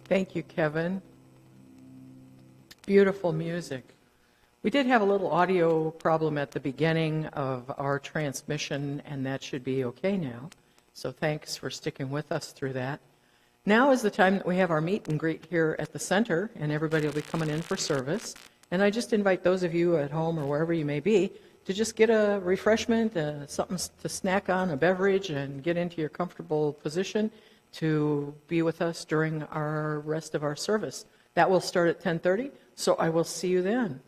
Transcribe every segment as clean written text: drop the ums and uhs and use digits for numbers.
Thank you, Kevin. Beautiful music. We did have a little audio problem at the beginning of our transmission, and that should be okay now. So thanks for sticking with us through that. Now is the time that we have our meet and greet here at the center, and everybody will be coming in for service. And I just invite those of you at home or wherever you may be to just get a refreshment, something to snack on, a beverage, and get into your comfortable position to be with us during our rest of our service. That will start at 10:30, so I will see you then.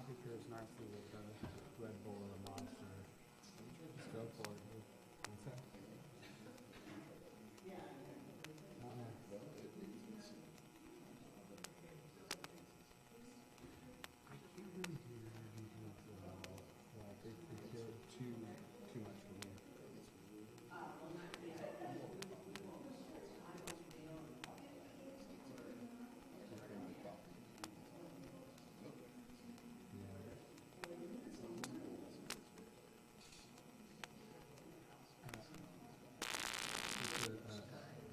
Coffee pairs nicely with the Red Bull or a Monster. Just go for it. What's that? I can't really do the energy drinks at all. Like, they feel too much for me.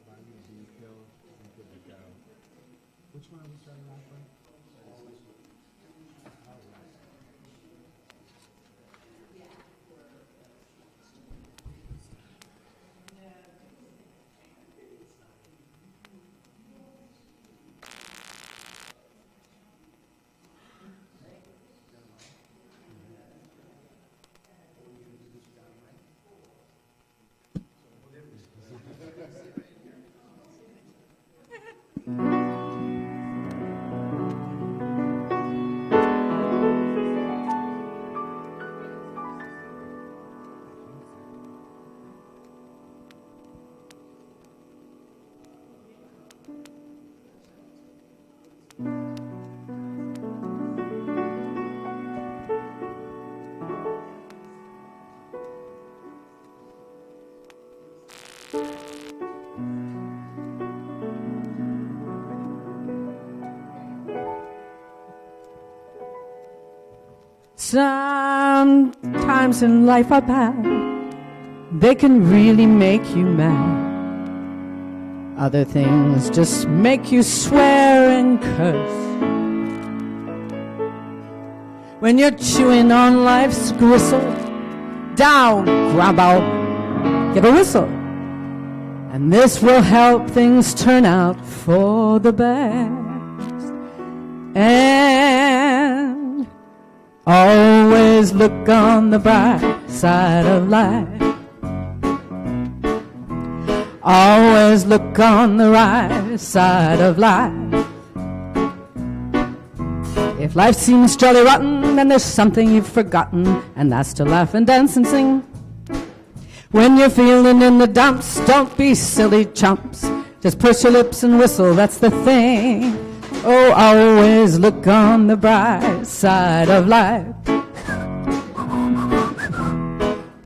Vitamin D pill, I'm good to go. Which one are we starting off with? Sometimes in life are bad. They can really make you mad. Other things just make you swear and curse. When you're chewing on life's gristle, down, grab out, get a whistle. And this will help things turn out for the best. And always look on the bright side of life. Always look on the right side of life. If life seems jolly rotten, then there's something you've forgotten, and that's to laugh and dance and sing. When you're feeling in the dumps, don't be silly chumps. Just purse your lips and whistle, that's the thing. Oh, always look on the bright side of life.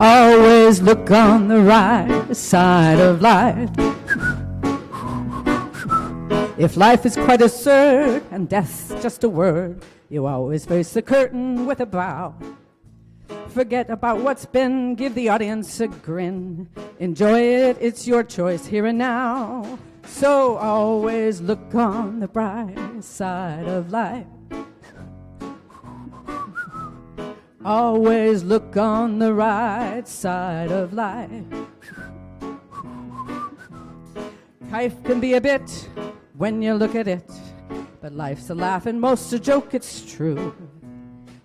Always look on the right side of life. If life is quite absurd and death's just a word, you always face the curtain with a bow. Forget about what's been, give the audience a grin. Enjoy it, it's your choice here and now. So always look on the bright side of life. Always look on the right side of life. Life can be a bit when you look at it, but life's a laugh and most a joke, it's true.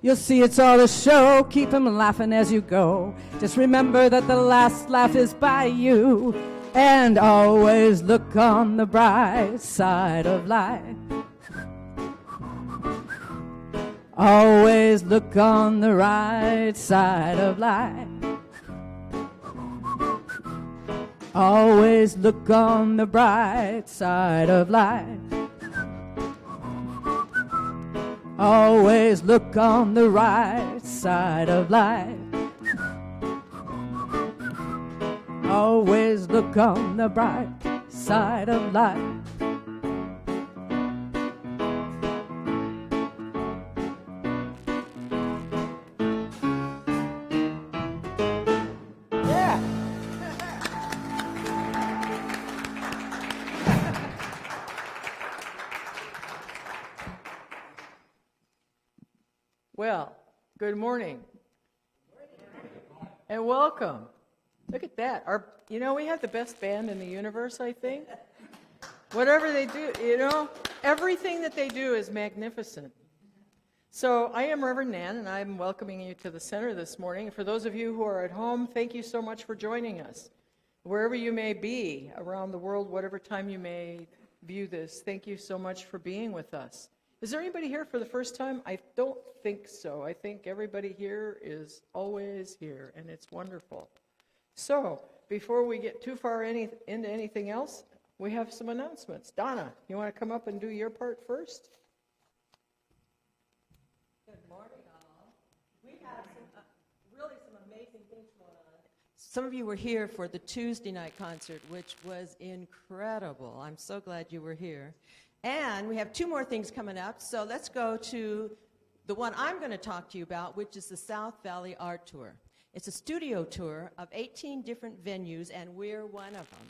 You'll see it's all a show, keep 'em laughing as you go. Just remember that the last laugh is by you. And always look on the bright side of life. Always look on the right side of life. Always look on the bright side of life. Always look on the right side of life. Always look on the bright side of life. Yeah. Well, good morning. And welcome. Look at that. We have the best band in the universe, I think. Whatever they do, everything that they do is magnificent. So I am Reverend Nan, and I'm welcoming you to the center this morning. For those of you who are at home, thank you so much for joining us. Wherever you may be around the world, whatever time you may view this, thank you so much for being with us. Is there anybody here for the first time? I don't think so. I think everybody here is always here, and it's wonderful. So, before we get too far into anything else, we have some announcements. Donna, you want to come up and do your part first? Good morning, all. We have some amazing things going on. Some of you were here for the Tuesday night concert, which was incredible. I'm so glad you were here. And we have 2 more things coming up, so let's go to the one I'm going to talk to you about, which is the South Valley Art Tour. It's a studio tour of 18 different venues, and we're one of them.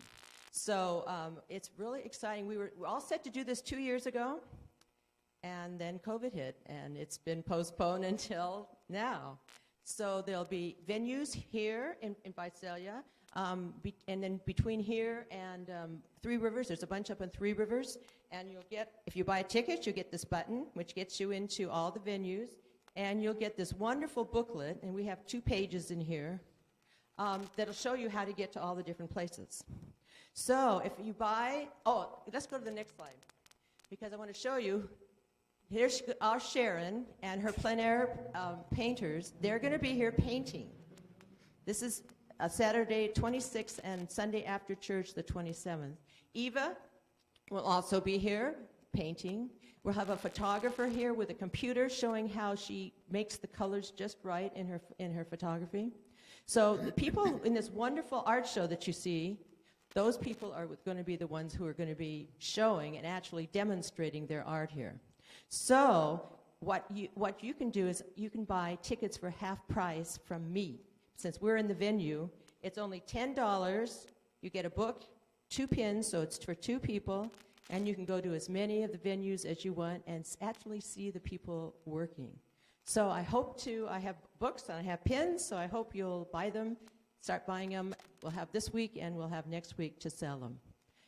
So it's really exciting. We were all set to do this 2 years ago, and then COVID hit, and it's been postponed until now. So there'll be venues here in Visalia, and then between here and Three Rivers, there's a bunch up in Three Rivers, and you'll get, if you buy a ticket, you'll get this button, which gets you into all the venues, and you'll get this wonderful booklet, and we have 2 pages in here, that'll show you how to get to all the different places. So if you buy, let's go to the next slide, because I want to show you. Here's our Sharon and her plein air painters. They're going to be here painting. This is a Saturday 26th and Sunday after church the 27th. Eva will also be here painting. We'll have a photographer here with a computer showing how she makes the colors just right in her photography. So the people in this wonderful art show that you see, those people are going to be the ones who are going to be showing and actually demonstrating their art here. So what you can do is you can buy tickets for half price from me. Since we're in the venue, it's only $10. You get a book, 2 pins, so it's for 2 people, and you can go to as many of the venues as you want and actually see the people working. So I have books and I have pins, so I hope you'll buy them, start buying them. We'll have this week and we'll have next week to sell them.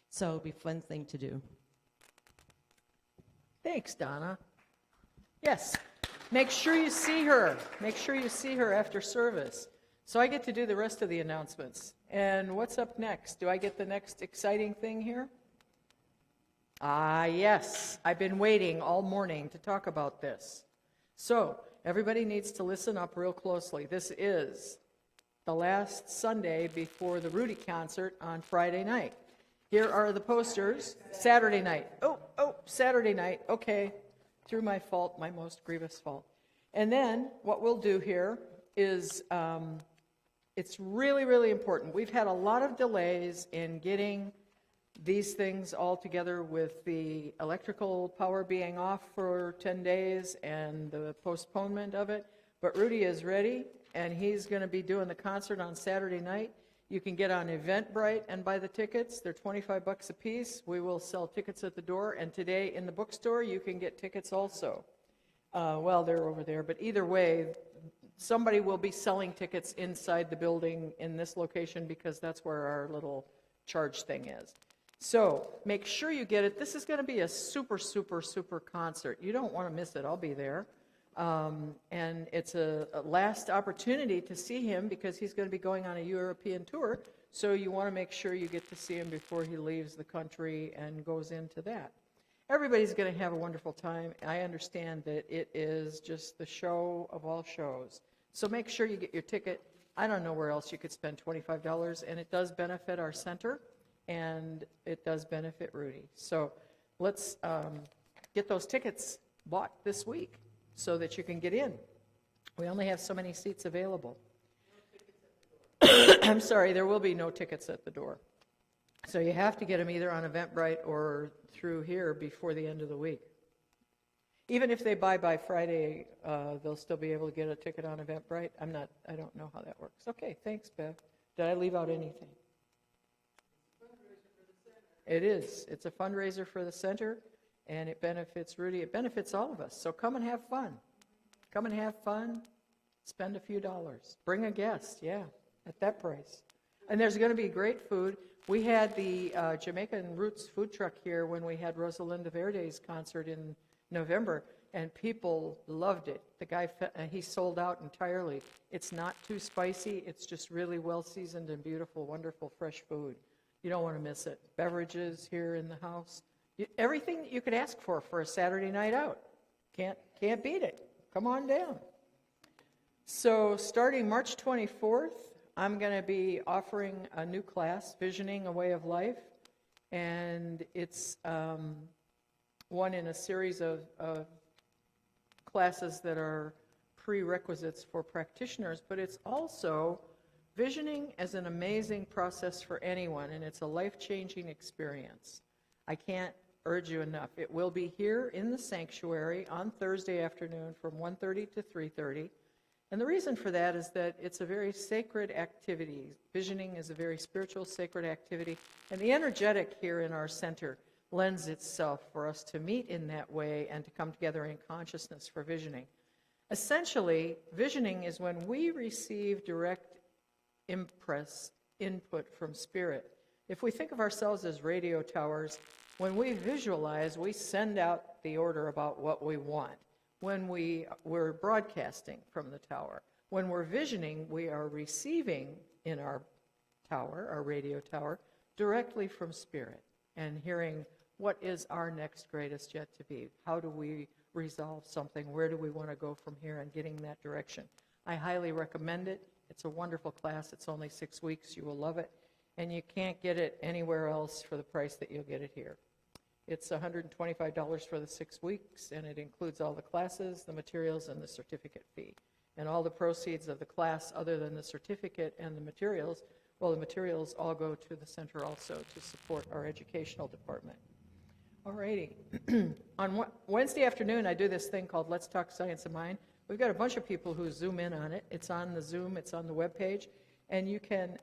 So it'll be a fun thing to do. Thanks, Donna. Yes, make sure you see her. Make sure you see her after service. So I get to do the rest of the announcements. And what's up next? Do I get the next exciting thing here? Yes. I've been waiting all morning to talk about this. So everybody needs to listen up real closely. This is the last Sunday before the Rudy concert on Friday night. Here are the posters. Saturday night. Saturday night. Okay. Through my fault, my most grievous fault. And then what we'll do here is it's really, really important. We've had a lot of delays in getting these things all together with the electrical power being off for 10 days and the postponement of it. But Rudy is ready, and he's going to be doing the concert on Saturday night. You can get on Eventbrite and buy the tickets. They're $25 a piece. We will sell tickets at the door, and today in the bookstore you can get tickets also. They're over there, but either way, somebody will be selling tickets inside the building in this location because that's where our little charge thing is. So make sure you get it. This is going to be a super, super, super concert. You don't want to miss it. I'll be there. And it's a last opportunity to see him because he's going to be going on a European tour. So you want to make sure you get to see him before he leaves the country and goes into that. Everybody's going to have a wonderful time. I understand that it is just the show of all shows. So make sure you get your ticket. I don't know where else you could spend $25, and it does benefit our center, and it does benefit Rudy. So let's get those tickets bought this week so that you can get in. We only have so many seats available. I'm sorry, there will be no tickets at the door. So you have to get them either on Eventbrite or through here before the end of the week. Even if they buy by Friday, they'll still be able to get a ticket on Eventbrite. I don't know how that works. Okay, thanks, Bev. Did I leave out anything? It is. It's a fundraiser for the center, and it benefits Rudy. It benefits all of us. So come and have fun. Come and have fun. Spend a few dollars. Bring a guest, yeah, at that price. And there's going to be great food. We had the Jamaican Roots food truck here when we had Rosalinda Verde's concert in November, and people loved it. The guy, he sold out entirely. It's not too spicy. It's just really well-seasoned and beautiful, wonderful, fresh food. You don't want to miss it. Beverages here in the house. Everything you could ask for a Saturday night out. Can't beat it. Come on down. So starting March 24th, I'm going to be offering a new class, Visioning a Way of Life, and it's one in a series of classes that are prerequisites for practitioners, but it's also visioning as an amazing process for anyone, and it's a life-changing experience. I can't urge you enough. It will be here in the sanctuary on Thursday afternoon from 1:30 to 3:30. And the reason for that is that it's a very sacred activity. Visioning is a very spiritual, sacred activity. And the energetic here in our center lends itself for us to meet in that way and to come together in consciousness for visioning. Essentially, visioning is when we receive direct input from spirit. If we think of ourselves as radio towers, when we visualize, we send out the order about what we want. When we're broadcasting from the tower. When we're visioning, we are receiving in our tower, our radio tower, directly from spirit and hearing what is our next greatest yet to be. How do we resolve something? Where do we want to go from here, and getting that direction? I highly recommend it. It's a wonderful class. It's only 6 weeks. You will love it. And you can't get it anywhere else for the price that you'll get it here. It's $125 for the 6 weeks, and it includes all the classes, the materials, and the certificate fee. And all the proceeds of the class, other than the certificate and the materials, well, the materials all go to the center also to support our educational department. All righty. On Wednesday afternoon, I do this thing called Let's Talk Science of Mind. We've got a bunch of people who zoom in on it. It's on the Zoom. It's on the webpage. And you can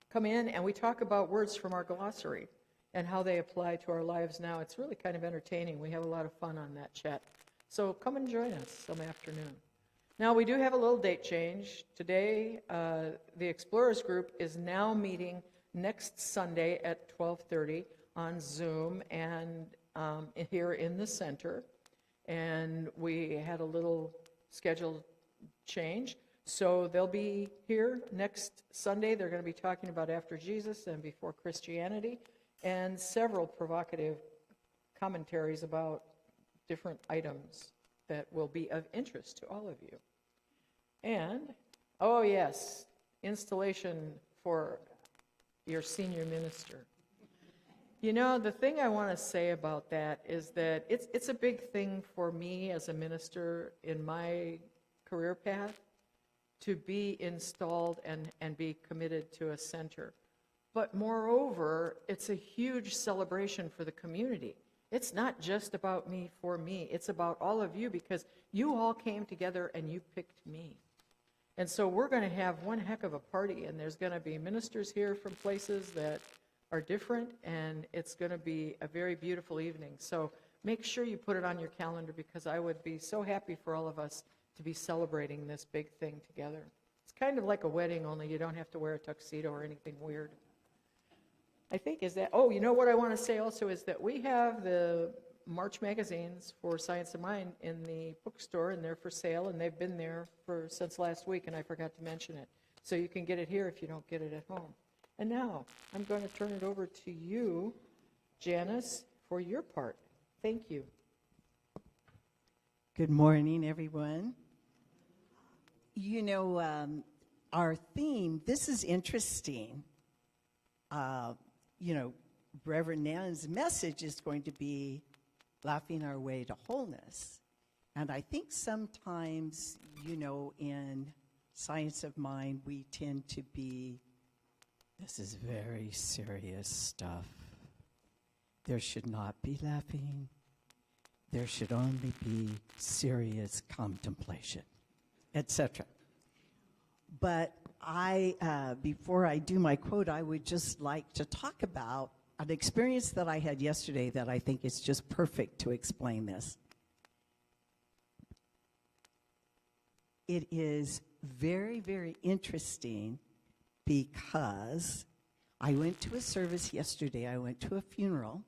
come in, and we talk about words from our glossary and how they apply to our lives now. It's really kind of entertaining. We have a lot of fun on that chat. So come and join us some afternoon. Now, we do have a little date change. Today, the Explorers Group is now meeting next Sunday at 12:30 on Zoom and here in the center. And we had a little schedule change. So they'll be here next Sunday. They're going to be talking about after Jesus and before Christianity, and several provocative commentaries about different items that will be of interest to all of you. And, oh yes, installation for your senior minister. You know, the thing I want to say about that is that it's a big thing for me as a minister in my career path to be installed and be committed to a center. But moreover, it's a huge celebration for the community. It's not just about me for me. It's about all of you, because you all came together and you picked me. And so we're going to have one heck of a party, and there's going to be ministers here from places that are different, and it's going to be a very beautiful evening. So make sure you put it on your calendar, because I would be so happy for all of us to be celebrating this big thing together. It's kind of like a wedding, only you don't have to wear a tuxedo or anything weird. I think is that, oh, you know what I want to say also is that we have the March magazines for Science of Mind in the bookstore, and they're for sale, and they've been there since last week, and I forgot to mention it. So you can get it here if you don't get it at home. And now I'm going to turn it over to you, Janice, for your part. Thank you. Good morning, everyone. You know, our theme, this is interesting. You know, Reverend Nan's message is going to be laughing our way to wholeness. And I think sometimes, you know, in Science of Mind, we tend to be, this is very serious stuff. There should not be laughing. There should only be serious contemplation, etc. But before I do my quote, I would just like to talk about an experience that I had yesterday that I think is just perfect to explain this. It is very, very interesting because I went to a service yesterday. I went to a funeral,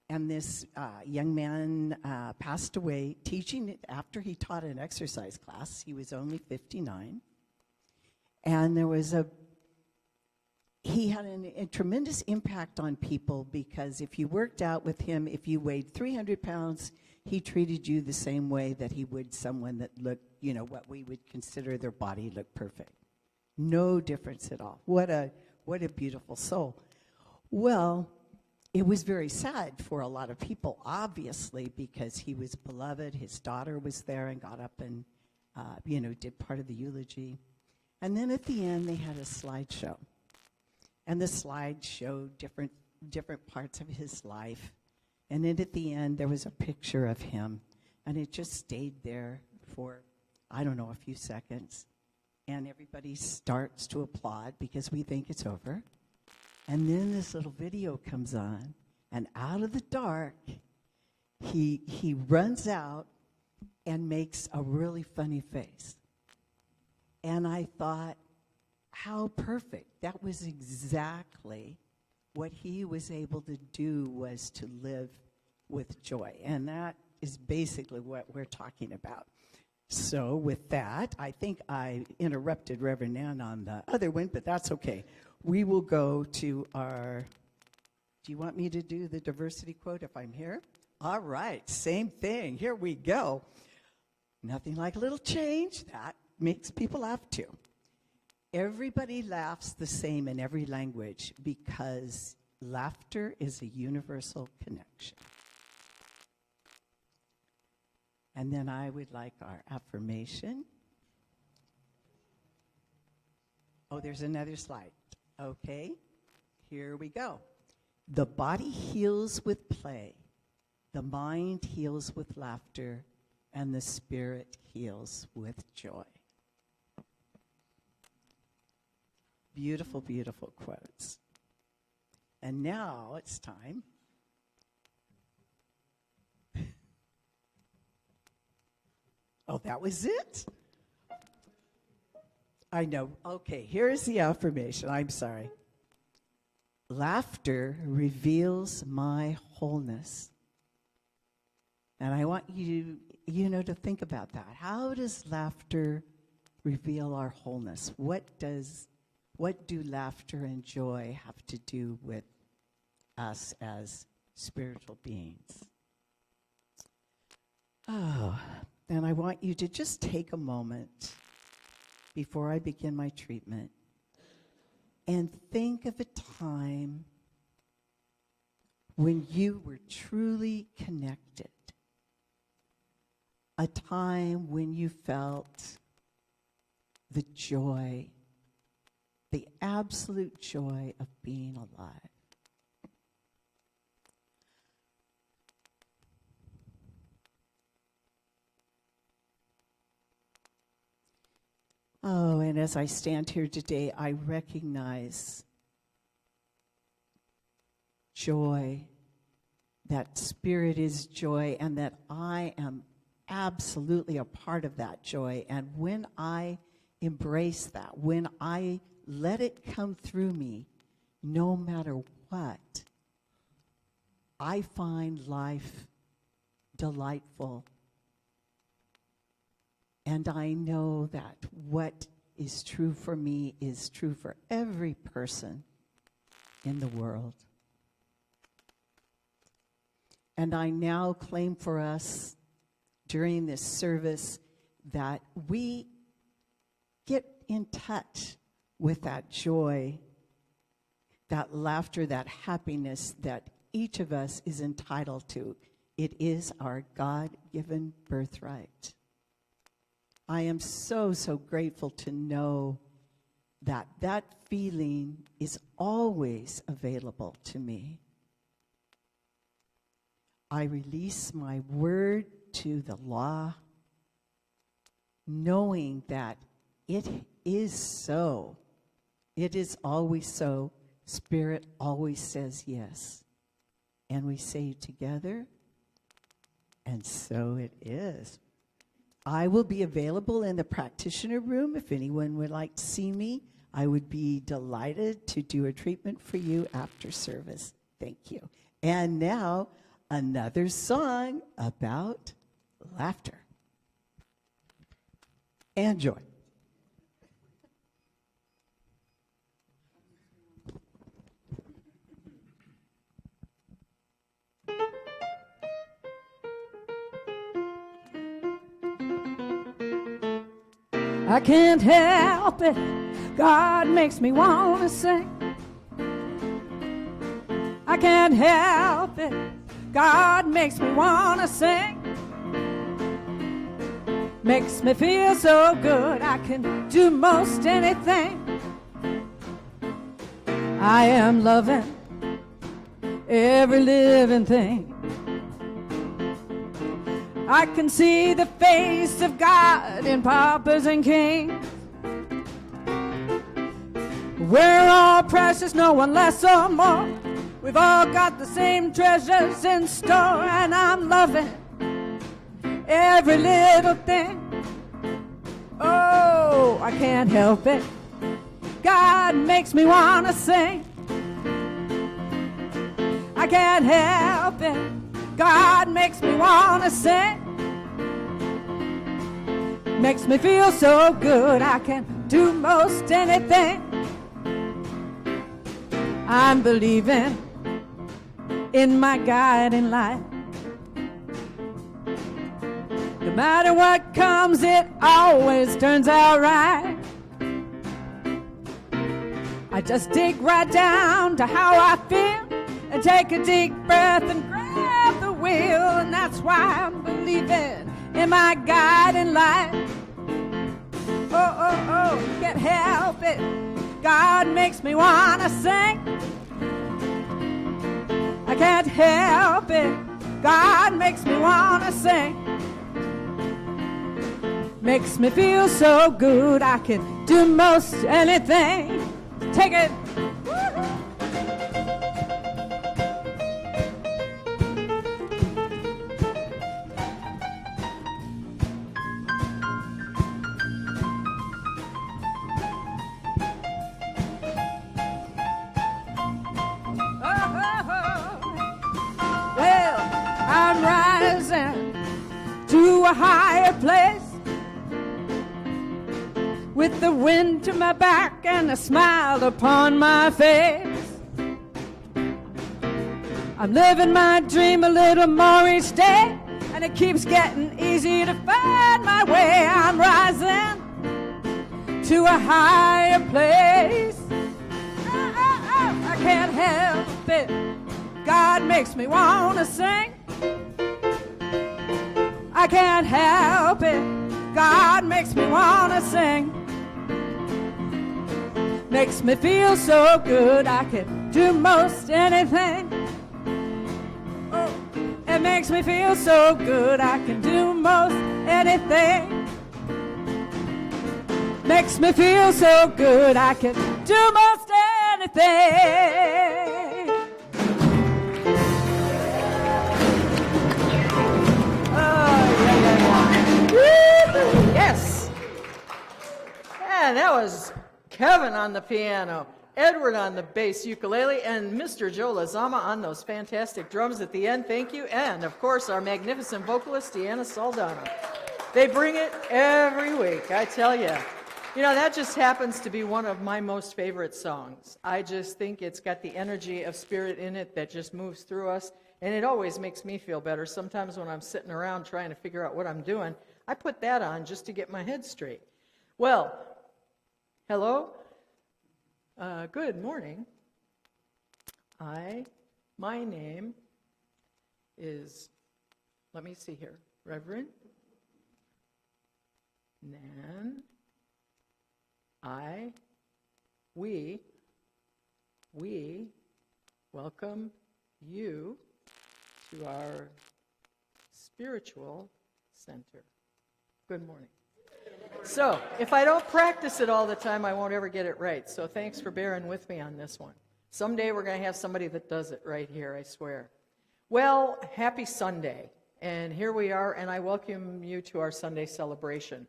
and this young man passed away teaching after he taught an exercise class. He was only 59. And he had a tremendous impact on people, because if you worked out with him, if you weighed 300 pounds, he treated you the same way that he would someone that looked, what we would consider their body looked perfect. No difference at all. What a beautiful soul. Well, it was very sad for a lot of people, obviously, because he was beloved. His daughter was there and got up and, did part of the eulogy. And then at the end, they had a slideshow. And the slide showed different parts of his life. And then at the end, there was a picture of him. And it just stayed there for, I don't know, a few seconds. And everybody starts to applaud because we think it's over. And then this little video comes on, and out of the dark, he runs out and makes a really funny face. And I thought, how perfect. That was exactly what he was able to do, was to live with joy. And that is basically what we're talking about. So with that, I think I interrupted Reverend Ann on the other one, but that's okay. We will go to our, do you want me to do the diversity quote if I'm here? All right, same thing. Here we go. Nothing like a little change. That makes people laugh too. Everybody laughs the same in every language because laughter is a universal connection. And then I would like our affirmation. Oh, there's another slide. Okay, here we go. The body heals with play, the mind heals with laughter, and the spirit heals with joy. Beautiful, beautiful quotes. And now it's time. Oh, that was it? I know. Okay, here's the affirmation. I'm sorry. Laughter reveals my wholeness. And I want you, to think about that. How does laughter reveal our wholeness? What do laughter and joy have to do with us as spiritual beings? Oh, and I want you to just take a moment before I begin my treatment and think of a time when you were truly connected, a time when you felt the joy, the absolute joy of being alive. Oh, and as I stand here today, I recognize joy, that spirit is joy, and that I am absolutely a part of that joy. And when I embrace that, when I let it come through me, no matter what, I find life delightful. And I know that what is true for me is true for every person in the world. And I now claim for us during this service that we get in touch with that joy, that laughter, that happiness that each of us is entitled to. It is our God-given birthright. I am so, so grateful to know that that feeling is always available to me. I release my word to the law, knowing that it is so. It is always so. Spirit always says yes. And we say together, and so it is. I will be available in the practitioner room if anyone would like to see me. I would be delighted to do a treatment for you after service. Thank you. And now, another song about laughter and joy. I can't help it. God makes me want to sing. I can't help it. God makes me want to sing. Makes me feel so good. I can do most anything. I am loving every living thing. I can see the face of God in paupers and kings. We're all precious, no one less or more. We've all got the same treasures in store, and I'm loving every little thing. Oh, I can't help it. God makes me want to sing. I can't help it. God makes me want to sing. Makes me feel so good. I can do most anything. I'm believing in my guiding light. No matter what comes, it always turns out right. I just dig right down to how I feel and take a deep breath and grab the wheel. And that's why I'm believing in my guiding light. Oh, oh, oh, can't help it. God makes me want to sing. I can't help it. God makes me want to sing. Makes me feel so good. I can do most anything. Take it. Well, I'm rising to a higher place with the wind to my back and a smile upon my face. I'm living my dream a little more each day, and it keeps getting easier to find my way. I'm rising to a higher place. Oh, oh, oh, I can't help it. God makes me want to sing. I can't help it. God makes me want to sing. Makes me feel so good. I can do most anything. Oh, it makes me feel so good. I can do most anything. Makes me feel so good. I can do most anything. Yes. And that was Kevin on the piano, Edward on the bass ukulele, and Mr. Joe Lazama on those fantastic drums at the end. Thank you. And, of course, our magnificent vocalist, Deanna Saldana. They bring it every week, I tell you. You know, that just happens to be one of my most favorite songs. I just think it's got the energy of spirit in it that just moves through us, and it always makes me feel better. Sometimes when I'm sitting around trying to figure out what I'm doing, I put that on just to get my head straight. Well, hello. Good morning. My name is, let me see here, Reverend Nan. We welcome you to our spiritual center. Good morning. So, if I don't practice it all the time, I won't ever get it right. So thanks for bearing with me on this one. Someday we're going to have somebody that does it right here, I swear. Well, happy Sunday. And here we are, and I welcome you to our Sunday celebration.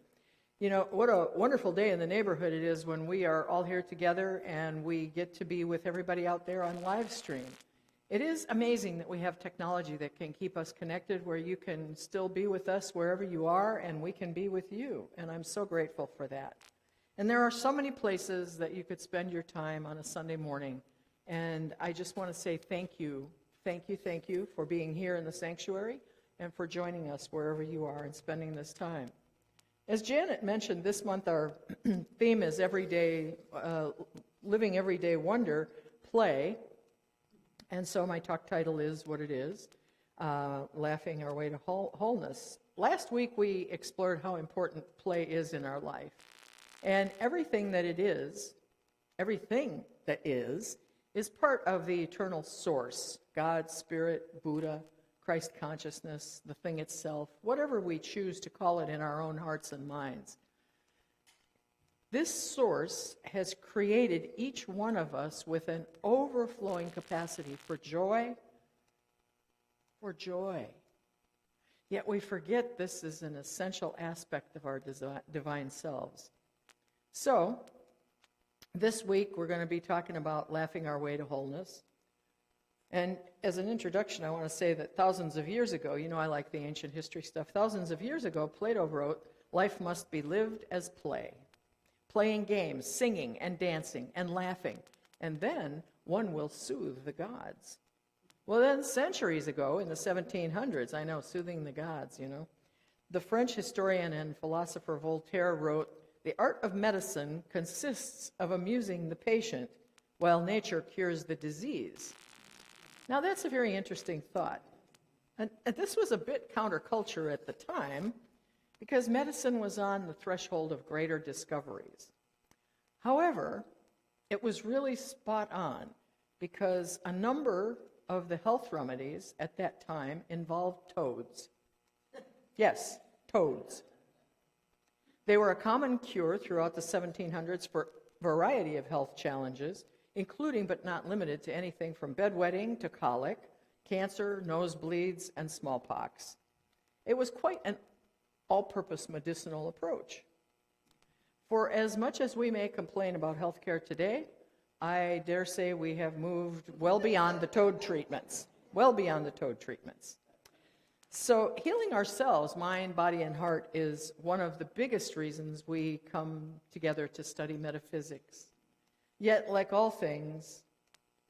You know, what a wonderful day in the neighborhood it is when we are all here together and we get to be with everybody out there on live stream. It is amazing that we have technology that can keep us connected, where you can still be with us wherever you are, and we can be with you, and I'm so grateful for that. And there are so many places that you could spend your time on a Sunday morning, and I just want to say thank you for being here in the sanctuary and for joining us wherever you are and spending this time. As Janet mentioned, this month our theme is everyday, living everyday wonder, play. And so my talk title is what it is, Laughing Our Way to Wholeness. Last week we explored how important play is in our life. And everything that is part of the eternal source, God, Spirit, Buddha, Christ consciousness, the thing itself, whatever we choose to call it in our own hearts and minds. This source has created each one of us with an overflowing capacity for joy. Yet we forget this is an essential aspect of our divine selves. So, this week we're going to be talking about laughing our way to wholeness. And as an introduction, I want to say that thousands of years ago, I like the ancient history stuff, thousands of years ago, Plato wrote, life must be lived as play. Playing games, singing and dancing and laughing, and then one will soothe the gods. Well, then centuries ago, in the 1700s, I know, soothing the gods, the French historian and philosopher Voltaire wrote, the art of medicine consists of amusing the patient while nature cures the disease. Now, that's a very interesting thought. And this was a bit counterculture at the time because medicine was on the threshold of greater discoveries. However, it was really spot on because a number of the health remedies at that time involved toads. Yes, toads. They were a common cure throughout the 1700s for a variety of health challenges, including but not limited to anything from bedwetting to colic, cancer, nosebleeds, and smallpox. It was quite an all-purpose medicinal approach. For as much as we may complain about healthcare today, I dare say we have moved well beyond the toad treatments, So healing ourselves, mind, body, and heart, is one of the biggest reasons we come together to study metaphysics. Yet, like all things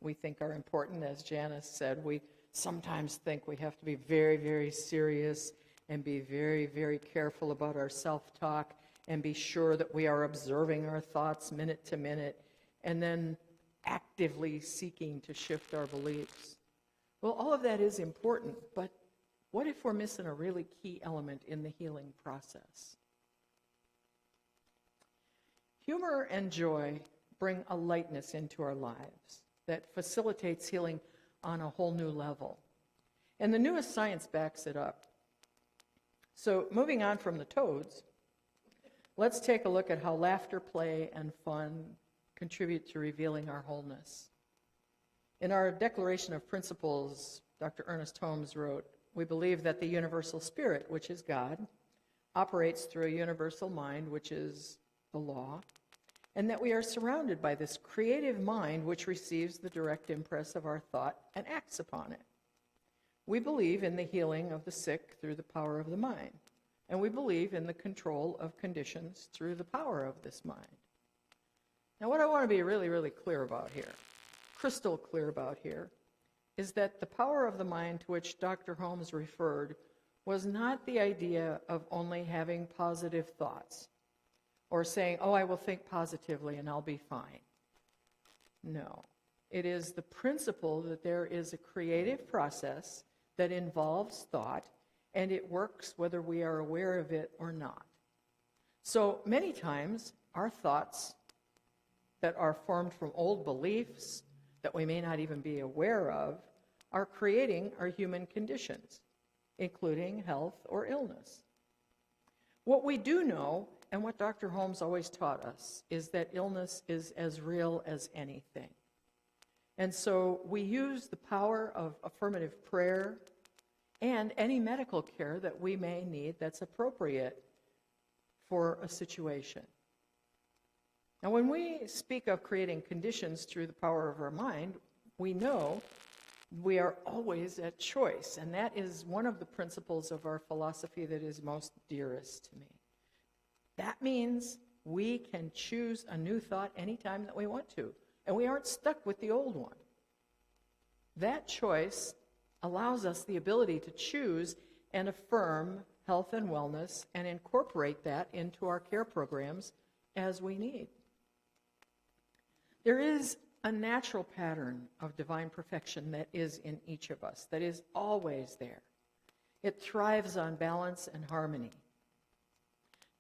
we think are important, as Janice said, we sometimes think we have to be very, very serious and be very, very careful about our self-talk and be sure that we are observing our thoughts minute to minute and then actively seeking to shift our beliefs. Well, all of that is important, but what if we're missing a really key element in the healing process? Humor and joy bring a lightness into our lives that facilitates healing on a whole new level. And the newest science backs it up. So moving on from the toads, let's take a look at how laughter, play, and fun contribute to revealing our wholeness. In our Declaration of Principles, Dr. Ernest Holmes wrote, we believe that the universal spirit, which is God, operates through a universal mind, which is the law, and that we are surrounded by this creative mind which receives the direct impress of our thought and acts upon it. We believe in the healing of the sick through the power of the mind, and we believe in the control of conditions through the power of this mind. Now, what I want to be really, really clear about here, crystal clear about here, is that the power of the mind to which Dr. Holmes referred was not the idea of only having positive thoughts or saying, oh, I will think positively and I'll be fine. No. It is the principle that there is a creative process that involves thought, and it works whether we are aware of it or not. So many times, our thoughts that are formed from old beliefs that we may not even be aware of are creating our human conditions, including health or illness. What we do know, and what Dr. Holmes always taught us, is that illness is as real as anything. And so we use the power of affirmative prayer and any medical care that we may need that's appropriate for a situation. Now, when we speak of creating conditions through the power of our mind, we know we are always at choice, and that is one of the principles of our philosophy that is most dearest to me. That means we can choose a new thought anytime that we want to, and we aren't stuck with the old one. That choice allows us the ability to choose and affirm health and wellness and incorporate that into our care programs as we need. There is a natural pattern of divine perfection that is in each of us, that is always there. It thrives on balance and harmony.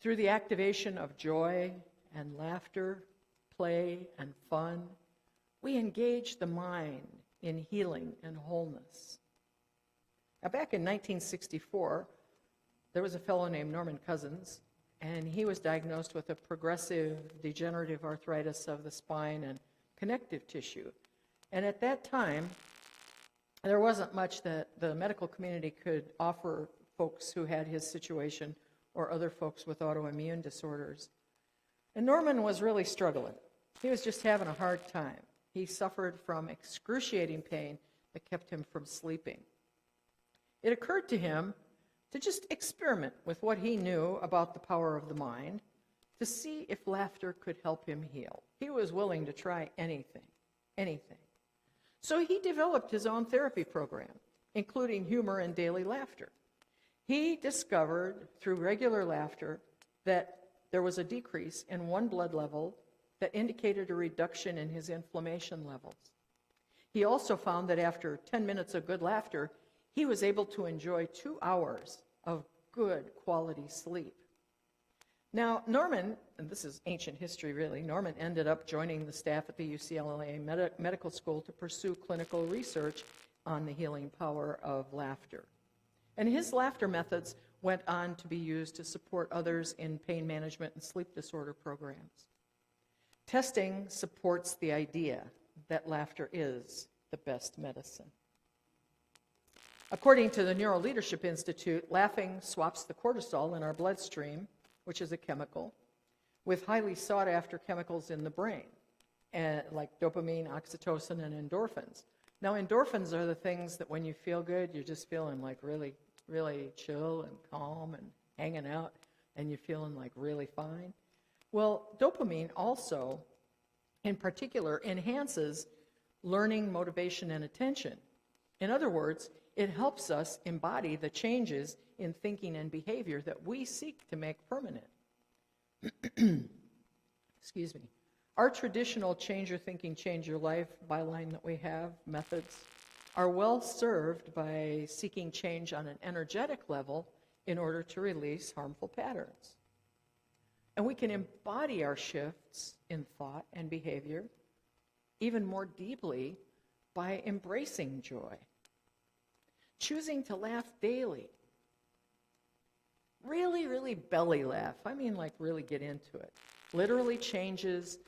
Through the activation of joy and laughter, play and fun, we engage the mind in healing and wholeness. Now, back in 1964, there was a fellow named Norman Cousins, and he was diagnosed with a progressive degenerative arthritis of the spine and connective tissue. And at that time, there wasn't much that the medical community could offer folks who had his situation or other folks with autoimmune disorders. And Norman was really struggling. He was just having a hard time. He suffered from excruciating pain that kept him from sleeping. It occurred to him to just experiment with what he knew about the power of the mind to see if laughter could help him heal. He was willing to try anything. So he developed his own therapy program, including humor and daily laughter. He discovered through regular laughter that there was a decrease in one blood level that indicated a reduction in his inflammation levels. He also found that after 10 minutes of good laughter, he was able to enjoy 2 hours of good quality sleep. Now, Norman, and this is ancient history really, Norman ended up joining the staff at the UCLA Medical School to pursue clinical research on the healing power of laughter. And his laughter methods went on to be used to support others in pain management and sleep disorder programs. Testing supports the idea that laughter is the best medicine. According to the Neuro Leadership Institute, laughing swaps the cortisol in our bloodstream, which is a chemical, with highly sought-after chemicals in the brain, like dopamine, oxytocin, and endorphins. Now, endorphins are the things that when you feel good, you're just feeling like really, really chill and calm and hanging out, and you're feeling like really fine. Well, dopamine also, in particular, enhances learning, motivation, and attention. In other words, it helps us embody the changes in thinking and behavior that we seek to make permanent. Excuse me. Our traditional change your thinking, change your life byline that we have, methods, are well served by seeking change on an energetic level in order to release harmful patterns. And we can embody our shifts in thought and behavior even more deeply by embracing joy. Choosing to laugh daily. Really, really belly laugh. I mean, like really get into it. Literally changes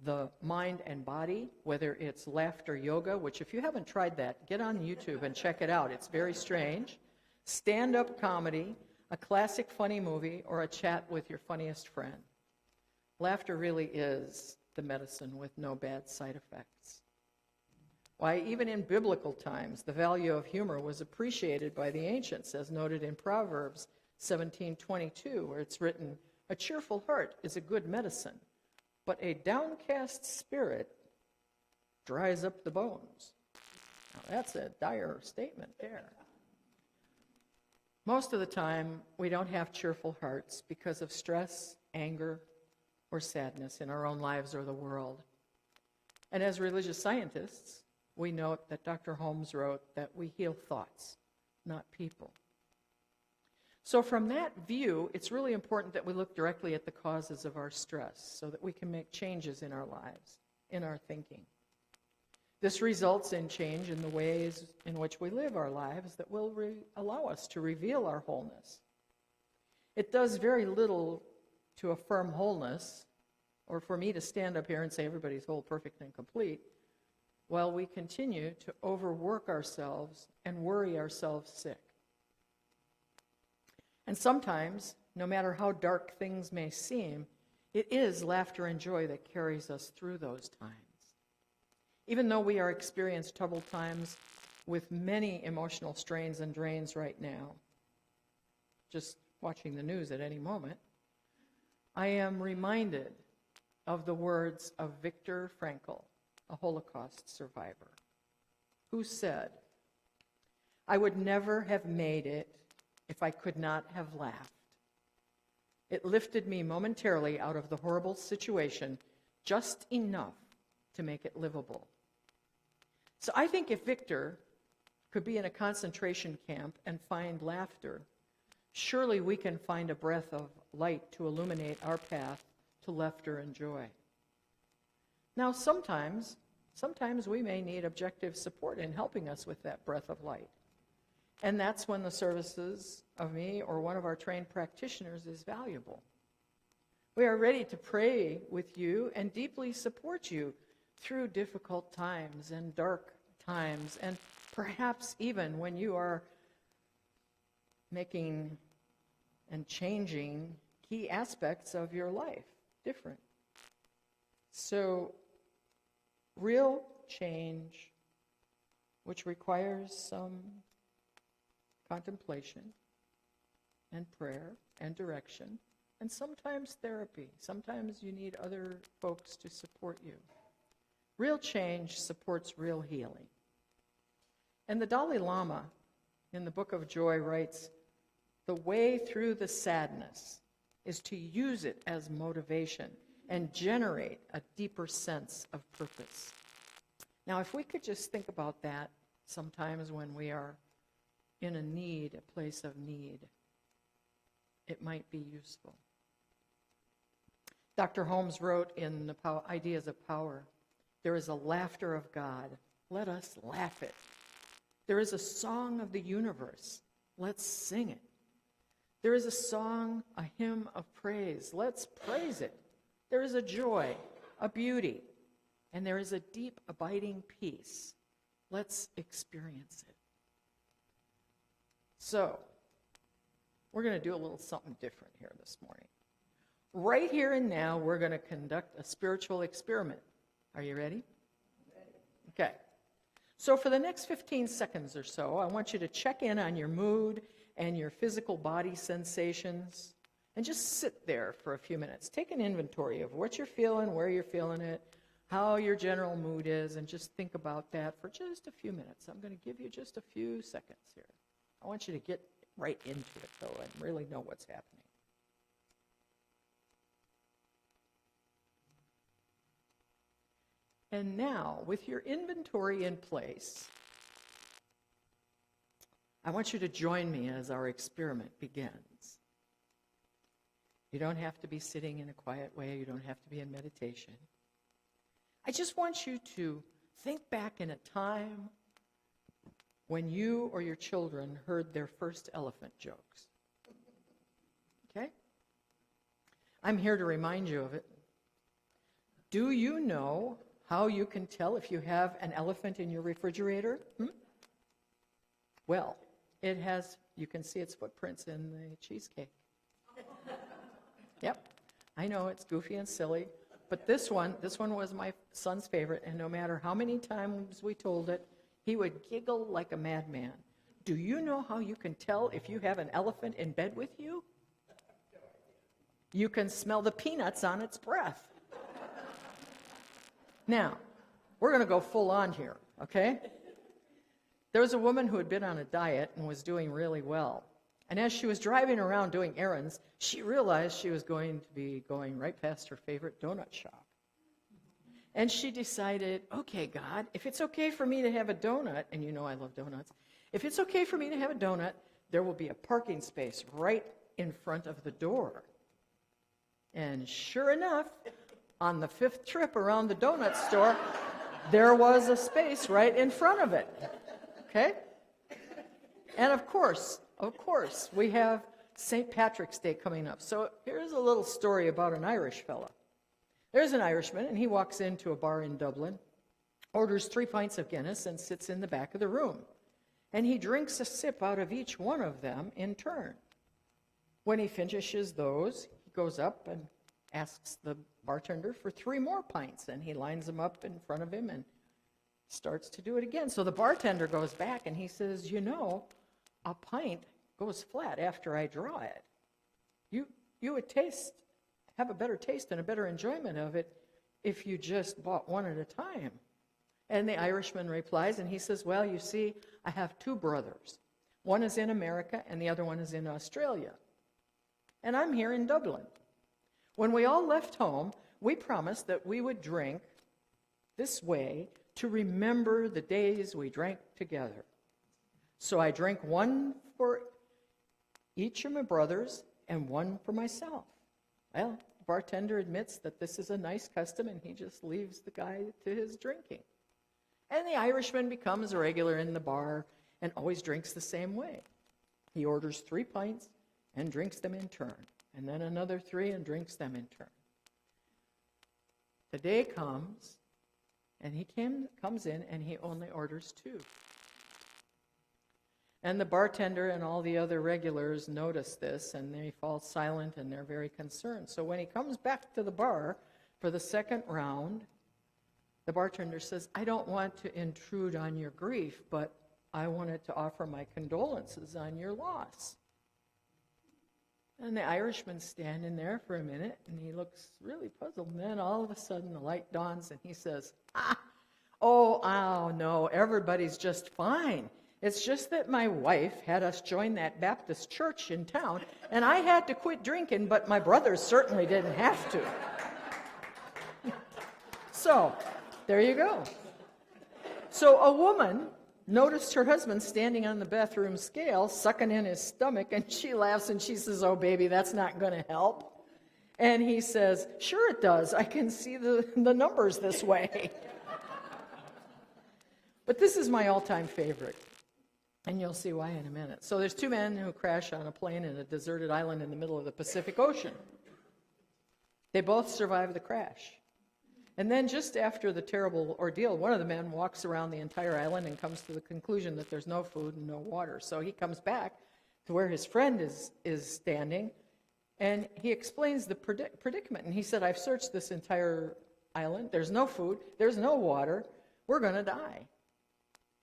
the mind and body, whether it's laughter yoga, which if you haven't tried that, get on YouTube and check it out. It's very strange. Stand-up comedy, a classic funny movie, or a chat with your funniest friend. Laughter really is the medicine with no bad side effects. Why, even in biblical times, the value of humor was appreciated by the ancients, as noted in Proverbs 17:22, where it's written, "A cheerful heart is a good medicine, but a downcast spirit dries up the bones." Now, that's a dire statement there. Most of the time, we don't have cheerful hearts because of stress, anger, or sadness in our own lives or the world. And as religious scientists, we note that Dr. Holmes wrote that we heal thoughts, not people. So from that view, it's really important that we look directly at the causes of our stress so that we can make changes in our lives, in our thinking. This results in change in the ways in which we live our lives that will allow us to reveal our wholeness. It does very little to affirm wholeness, or for me to stand up here and say everybody's whole, perfect, and complete, while we continue to overwork ourselves and worry ourselves sick. And sometimes, no matter how dark things may seem, it is laughter and joy that carries us through those times. Even though we are experiencing troubled times with many emotional strains and drains right now, just watching the news at any moment, I am reminded of the words of Viktor Frankl, a Holocaust survivor, who said, "I would never have made it if I could not have laughed. It lifted me momentarily out of the horrible situation, just enough to make it livable. So I think if Victor could be in a concentration camp and find laughter, surely we can find a breath of light to illuminate our path to laughter and joy. Now, sometimes we may need objective support in helping us with that breath of light. And that's when the services of me or one of our trained practitioners is valuable. We are ready to pray with you and deeply support you through difficult times and dark times, and perhaps even when you are making and changing key aspects of your life different. So, real change, which requires some contemplation and prayer and direction, and sometimes therapy. Sometimes you need other folks to support you. Real change supports real healing. And the Dalai Lama, in the Book of Joy, writes, "The way through the sadness is to use it as motivation and generate a deeper sense of purpose." Now, if we could just think about that sometimes when we are in a place of need, it might be useful. Dr. Holmes wrote in the Ideas of Power, "There is a laughter of God. Let us laugh it. There is a song of the universe. Let's sing it. There is a song, a hymn of praise. Let's praise it. There is a joy, a beauty, and there is a deep, abiding peace. Let's experience it." So, we're going to do a little something different here this morning. Right here and now, we're going to conduct a spiritual experiment. Are you ready? Okay. So for the next 15 seconds or so, I want you to check in on your mood and your physical body sensations, and just sit there for a few minutes. Take an inventory of what you're feeling, where you're feeling it, how your general mood is, and just think about that for just a few minutes. I'm going to give you just a few seconds here. I want you to get right into it, though, and really know what's happening. And now, with your inventory in place, I want you to join me as our experiment begins. You don't have to be sitting in a quiet way. You don't have to be in meditation. I just want you to think back in a time when you or your children heard their first elephant jokes. Okay? I'm here to remind you of it. Do you know how you can tell if you have an elephant in your refrigerator? Well, it has, you can see its footprints in the cheesecake. Yep, I know it's goofy and silly, but this one was my son's favorite, and no matter how many times we told it, he would giggle like a madman. Do you know how you can tell if you have an elephant in bed with you? You can smell the peanuts on its breath. Now, we're going to go full on here, okay? There was a woman who had been on a diet and was doing really well. And as she was driving around doing errands, she realized she was going to be going right past her favorite donut shop. And she decided, okay, God, if it's okay for me to have a donut, and you know I love donuts, if it's okay for me to have a donut, there will be a parking space right in front of the door. And sure enough, on the 5th trip around the donut store, there was a space right in front of it. Okay? And of course, we have St. Patrick's Day coming up. So here's a little story about an Irish fella. There's an Irishman, and he walks into a bar in Dublin, orders 3 pints of Guinness, and sits in the back of the room. And he drinks a sip out of each one of them in turn. When he finishes those, he goes up and asks the bartender for 3 more pints, and he lines them up in front of him and starts to do it again. So the bartender goes back and he says, you know, a pint goes flat after I draw it. You would have a better taste and a better enjoyment of it if you just bought one at a time. And the Irishman replies, and he says, well, you see, I have 2 brothers. One is in America and the other one is in Australia. And I'm here in Dublin. When we all left home, we promised that we would drink this way to remember the days we drank together. So I drank one for each of my brothers and one for myself. Well, the bartender admits that this is a nice custom, and he just leaves the guy to his drinking. And the Irishman becomes a regular in the bar and always drinks the same way. He orders 3 pints and drinks them in turn, and then another 3 and drinks them in turn. The day comes, and he comes in, and he only orders 2. And the bartender and all the other regulars notice this, and they fall silent, and they're very concerned. So when he comes back to the bar for the second round, the bartender says, I don't want to intrude on your grief, but I wanted to offer my condolences on your loss. And the Irishman's standing there for a minute, and he looks really puzzled. And then all of a sudden, the light dawns, and he says, no, everybody's just fine. It's just that my wife had us join that Baptist church in town, and I had to quit drinking, but my brothers certainly didn't have to. So, there you go. So a woman noticed her husband standing on the bathroom scale, sucking in his stomach, and she laughs and she says, oh, baby, that's not going to help. And he says, sure it does. I can see the numbers this way. But this is my all-time favorite, and you'll see why in a minute. So there's 2 men who crash on a plane in a deserted island in the middle of the Pacific Ocean. They both survive the crash. And then just after the terrible ordeal, one of the men walks around the entire island and comes to the conclusion that there's no food and no water. So he comes back to where his friend is standing, and he explains the predicament. And he said, I've searched this entire island. There's no food. There's no water. We're going to die.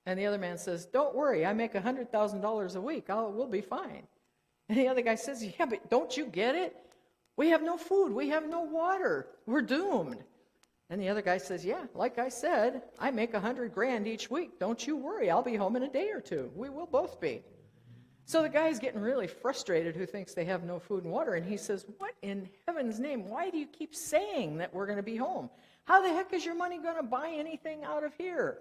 And the other man says, don't worry. I make $100,000 a week. We'll be fine. And the other guy says, yeah, but don't you get it? We have no food. We have no water. We're doomed. And the other guy says, yeah, like I said, I make $100,000 each week. Don't you worry. I'll be home in a day or 2. We will both be. So the guy's getting really frustrated who thinks they have no food and water. And he says, what in heaven's name? Why do you keep saying that we're going to be home? How the heck is your money going to buy anything out of here?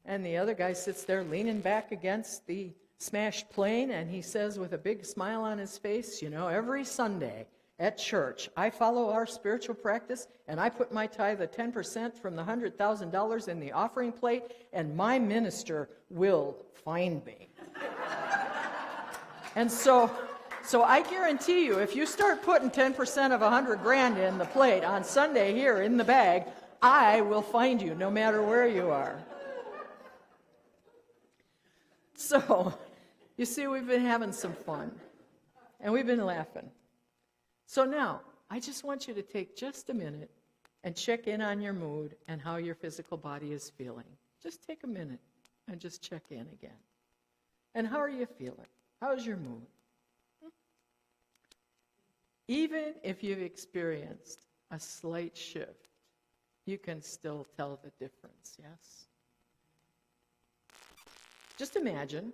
And the other guy sits there leaning back against the smashed plane, and he says with a big smile on his face, every Sunday at church, I follow our spiritual practice, and I put my tithe of 10% from the $100,000 in the offering plate, and my minister will find me. And so I guarantee you, if you start putting 10% of $100,000 in the plate on Sunday here in the bag, I will find you no matter where you are. So, you see, we've been having some fun, and we've been laughing. So now, I just want you to take just a minute and check in on your mood and how your physical body is feeling. Just take a minute and just check in again. And how are you feeling? How's your mood? Even if you've experienced a slight shift, you can still tell the difference, yes? Just imagine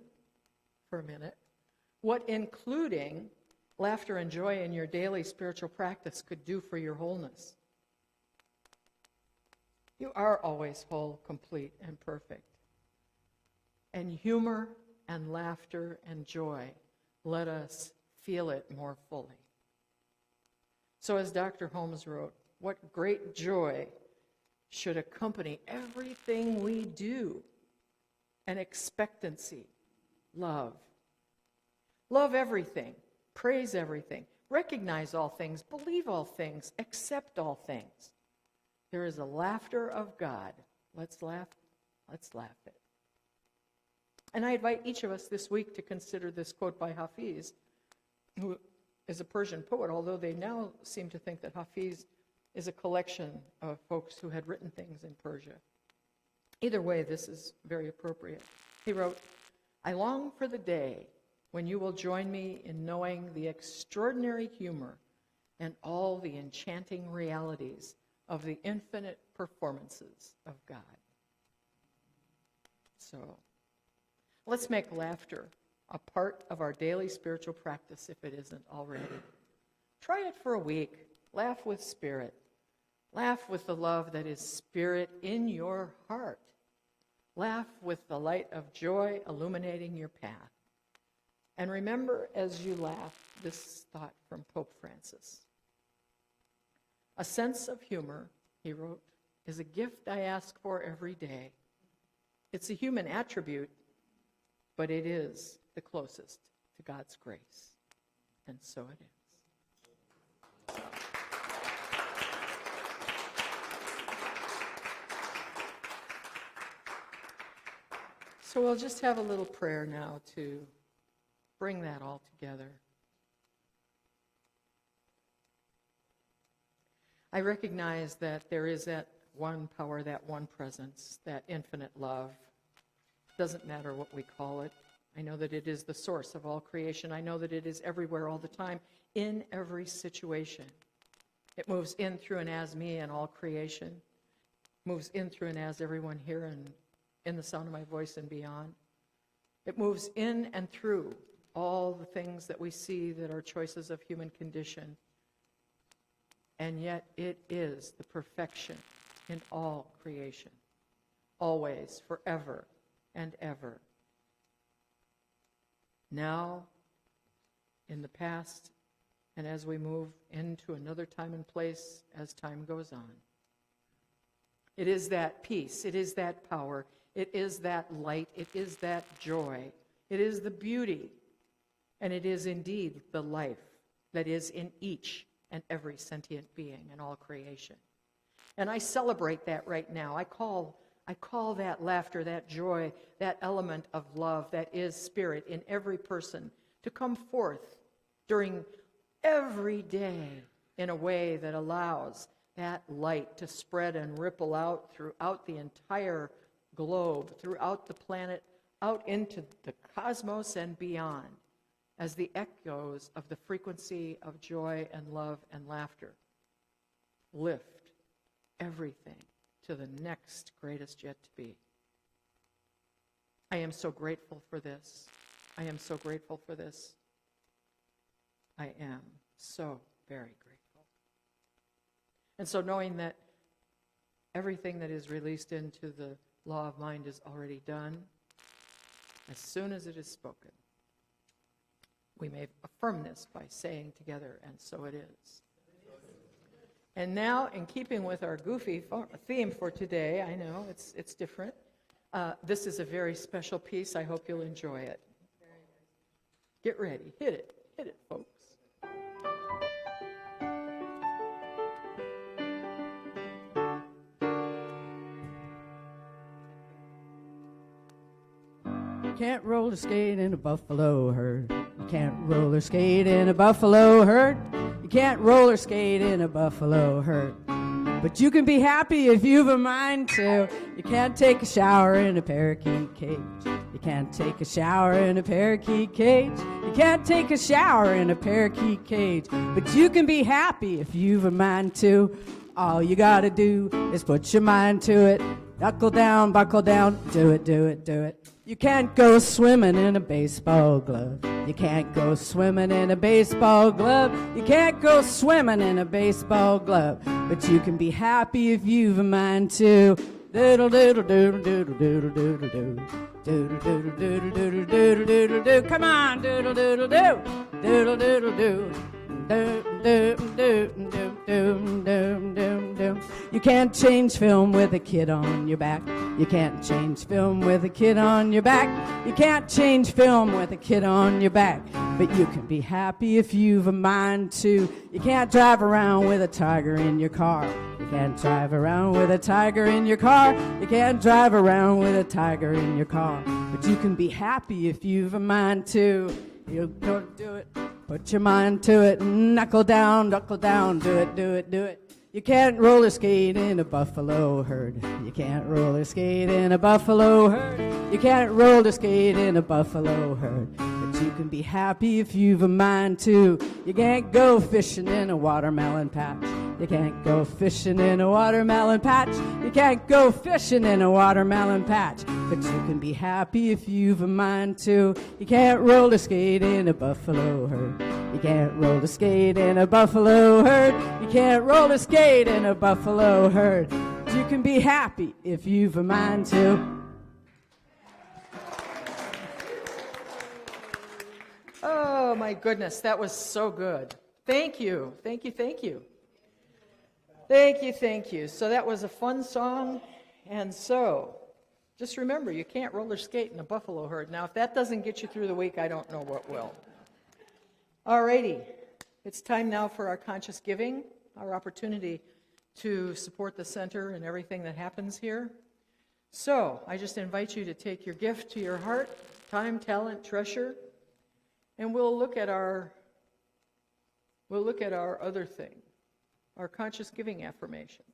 for a minute what including laughter and joy in your daily spiritual practice could do for your wholeness. You are always whole, complete, and perfect. And humor and laughter and joy, let us feel it more fully. So as Dr. Holmes wrote, what great joy should accompany everything we do? And expectancy, love. Love everything, praise everything, recognize all things, believe all things, accept all things. There is a laughter of God. Let's laugh it. And I invite each of us this week to consider this quote by Hafiz, who is a Persian poet, although they now seem to think that Hafiz is a collection of folks who had written things in Persia. Either way, this is very appropriate. He wrote, I long for the day when you will join me in knowing the extraordinary humor and all the enchanting realities of the infinite performances of God. So, let's make laughter a part of our daily spiritual practice if it isn't already. Try it for a week. Laugh with spirit. Laugh with the love that is spirit in your heart. Laugh with the light of joy illuminating your path. And remember as you laugh this thought from Pope Francis. A sense of humor, he wrote, is a gift I ask for every day. It's a human attribute, but it is the closest to God's grace. And so it is. So we'll just have a little prayer now to bring that all together. I recognize that there is that one power, that one presence, that infinite love. Doesn't matter what we call it. I know that it is the source of all creation. I know that it is everywhere all the time, in every situation. It moves in, through, and as me and all creation. Moves in, through, and as everyone here and in the sound of my voice and beyond. It moves in and through all the things that we see that are choices of human condition. And yet it is the perfection in all creation, always, forever and ever. Now, in the past, and as we move into another time and place as time goes on. It is that peace, it is that power, it is that light, it is that joy, it is the beauty, and it is indeed the life that is in each and every sentient being in all creation. And I celebrate that right now. I call that laughter, that joy, that element of love that is spirit in every person to come forth during every day in a way that allows that light to spread and ripple out throughout the entire globe, throughout the planet, out into the cosmos and beyond, as the echoes of the frequency of joy and love and laughter lift everything to the next greatest yet to be. I am so grateful for this. I am so grateful for this. I am so very grateful. And so knowing that everything that is released into the law of mind is already done, as soon as it is spoken, we may affirm this by saying together, and so it is. And now, in keeping with our goofy theme for today, I know it's different. This is a very special piece. I hope you'll enjoy it. Get ready. Hit it, folks. Can't roller skate in a buffalo herd. You can't roller skate in a buffalo herd. You can't roller skate in a buffalo herd. But you can be happy if you've a mind to. You can't take a shower in a parakeet cage. You can't take a shower in a parakeet cage. You can't take a shower in a parakeet cage. But you can be happy if you've a mind to. All you gotta do is put your mind to it. Buckle down, do it, do it, do it. You can't go swimming in a baseball glove. You can't go swimming in a baseball glove. You can't go swimming in a baseball glove. But you can be happy if you've a mind to. Doodle doodle doodle doodle doodle doodle doodle. Doodle doodle doodle doodle doodle doodle doo. Come on, doodle doodle doo. Doodle doodle doo. You can't change film with a kid on your back. You can't change film with a kid on your back. You can't change film with a kid on your back. But you can be happy if you've a mind to. You can't drive around with a tiger in your car. You can't drive around with a tiger in your car. You can't drive around with a tiger in your car. But you can be happy if you've a mind to. You'll go do it. Put your mind to it, knuckle down, do it, do it, do it. You can't roller skate in a buffalo herd. You can't roller skate in a buffalo herd. You can't roller skate in a buffalo herd. But you can be happy if you've a mind to. You can't go fishing in a watermelon patch. You can't go fishing in a watermelon patch. You can't go fishing in a watermelon patch. But you can be happy if you've a mind to. You can't roller skate in a buffalo herd. You can't roller skate in a buffalo herd. You can't roller skate in a buffalo herd. You can be happy if you've a mind to. Oh, my goodness, that was so good. Thank you, thank you, thank you. Thank you, thank you. So that was a fun song. And so, just remember, you can't roller skate in a buffalo herd. Now, if that doesn't get you through the week, I don't know what will. All righty. It's time now for our conscious giving, our opportunity to support the center and everything that happens here. So, I just invite you to take your gift to your heart, time, talent, treasure, and we'll look at our other thing, our conscious giving affirmation.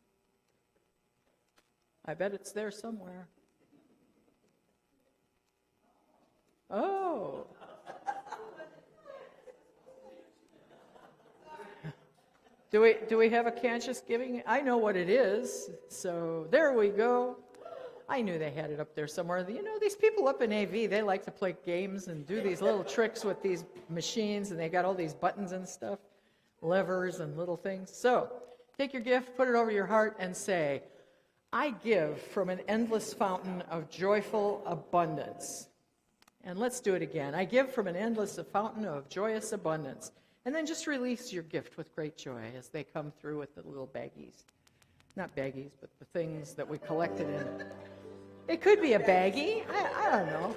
I bet it's there somewhere. Oh. Do we have a conscious giving? I know what it is. So there we go. I knew they had it up there somewhere. You know, these people up in AV, they like to play games and do these little tricks with these machines, and they got all these buttons and stuff, levers and little things. So take your gift, put it over your heart, and say, I give from an endless fountain of joyful abundance. And let's do it again. I give from an endless fountain of joyous abundance. And then just release your gift with great joy as they come through with the little baggies. Not baggies, but the things that we collected in it. It could be a baggie. I don't know.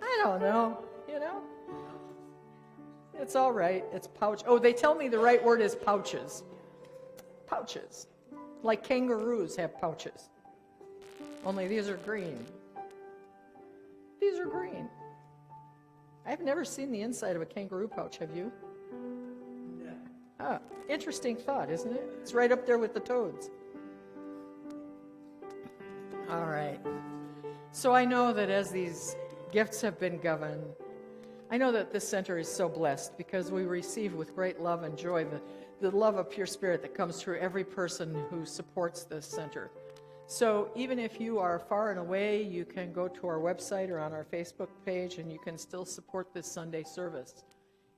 I don't know, you know. It's all right. It's pouch. Oh, they tell me the right word is pouches. Pouches. Like kangaroos have pouches. Only these are green. These are green. I've never seen the inside of a kangaroo pouch, have you? No. Ah, interesting thought, isn't it? It's right up there with the toads. All right. So I know that as these gifts have been given, I know that this center is so blessed because we receive with great love and joy the love of pure spirit that comes through every person who supports this center. So even if you are far and away, you can go to our website or on our Facebook page and you can still support this Sunday service.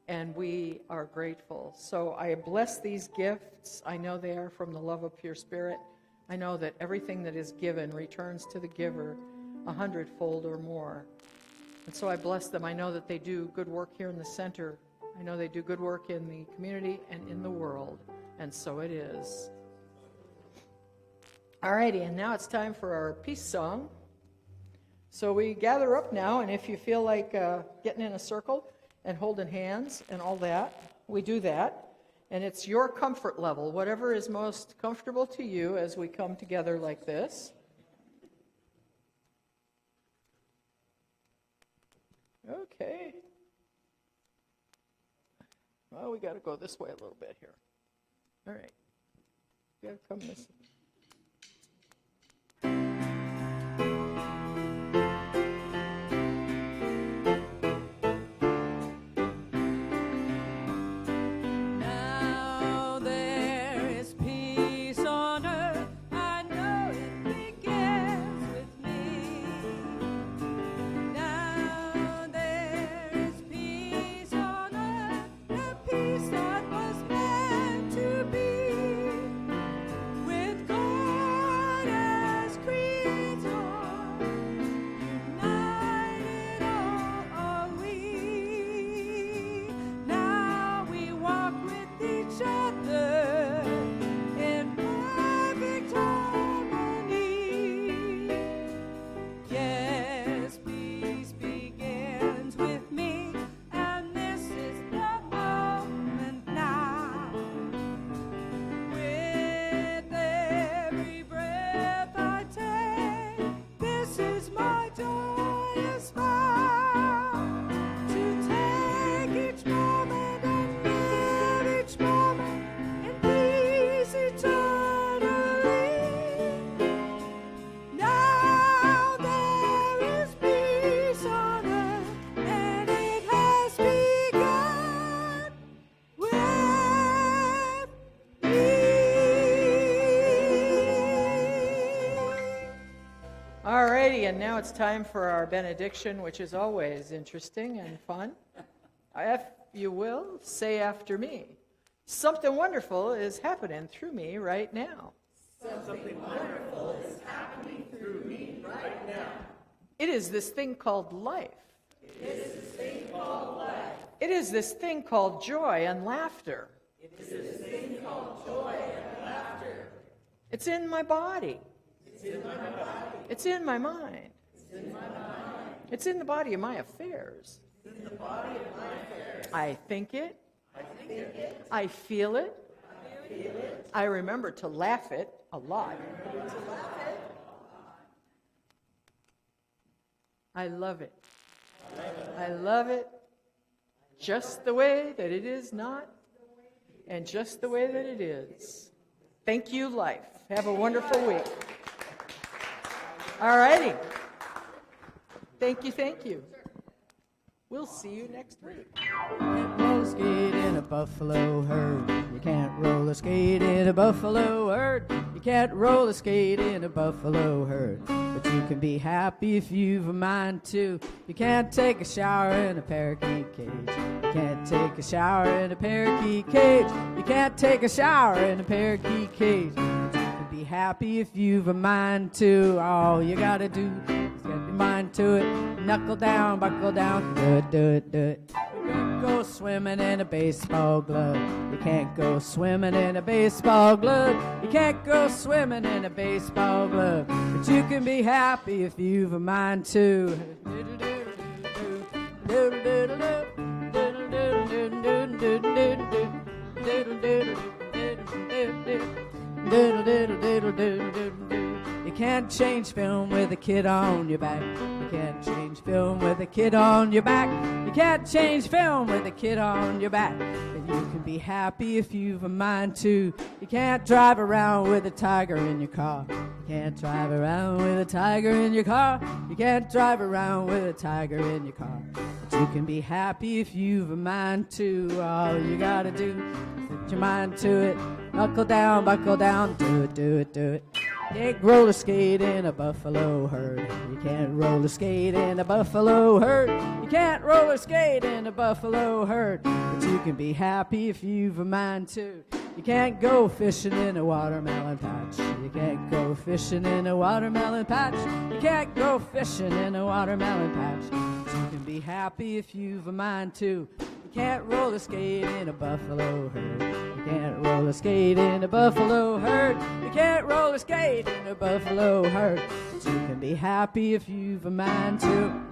And we are grateful. So I bless these gifts. I know they are from the love of pure spirit. I know that everything that is given returns to the giver 100-fold or more. And so I bless them. I know that they do good work here in the center. I know they do good work in the community and in the world. And so it is. All righty, and now it's time for our peace song. So we gather up now, and if you feel like getting in a circle and holding hands and all that, we do that. And it's your comfort level, whatever is most comfortable to you as we come together like this. Okay. Well, we got to go this way a little bit here. All right. We got to come this way. With righty, and now it's time for our benediction, which is always interesting and fun. If you will, say after me. Something wonderful is happening through me right now. Something wonderful is happening through me right now. It is this thing called life. It is this thing called life. It is this thing called joy and laughter. It is this thing called joy and laughter. It's in my body. It's in my body. It's in my mind. It's in my mind. It's in the body of my affairs. It's in the body of my affairs. I think it. I think it. I feel it. I feel it. I remember to laugh it a lot. I love it. I love it just the way that it is not, and just the way that it is. Thank you, life. Have a wonderful week. All righty. Thank you, thank you. We'll see you next week. You can't roller skate in a buffalo herd. You can't roller skate in a buffalo herd. You can't roller skate in a buffalo herd. But you can be happy if you've a mind to. You can't take a shower in a parakeet cage. You can't take a shower in a parakeet cage. You can't take a shower in a parakeet cage. But you can be happy if you've a mind to. All you gotta do is get your mind to it. Knuckle down, buckle down, do it, do it, do it. You can't go swimming in a baseball glove. You can't go swimming in a baseball glove. You can't go swimming in a baseball glove. But you can be happy if you've a mind to. You can't change film with a kid on your back. You can't change film with a kid on your back. You can't change film with a kid on your back. And you can be happy if you've a mind to. You can't drive around with a tiger in your car. You can't drive around with a tiger in your car. You can't drive around with a tiger in your car. But you can be happy if you've a mind to. All you gotta do is put your mind to it. Buckle down, do it, do it, do it. You can't roller skate in a buffalo herd. You can't roller skate in a buffalo herd. You can't roller skate in a buffalo herd. But you can be happy if you've a mind to. You can't go fishing in a watermelon patch. You can't go fishing in a watermelon patch. You can't go fishing in a watermelon patch. But you can be happy if you've a mind to. You can't roller skate in a buffalo herd. You can't roller skate in a buffalo herd. You can't roller skate in a buffalo herd. But you can be happy if you've a mind to.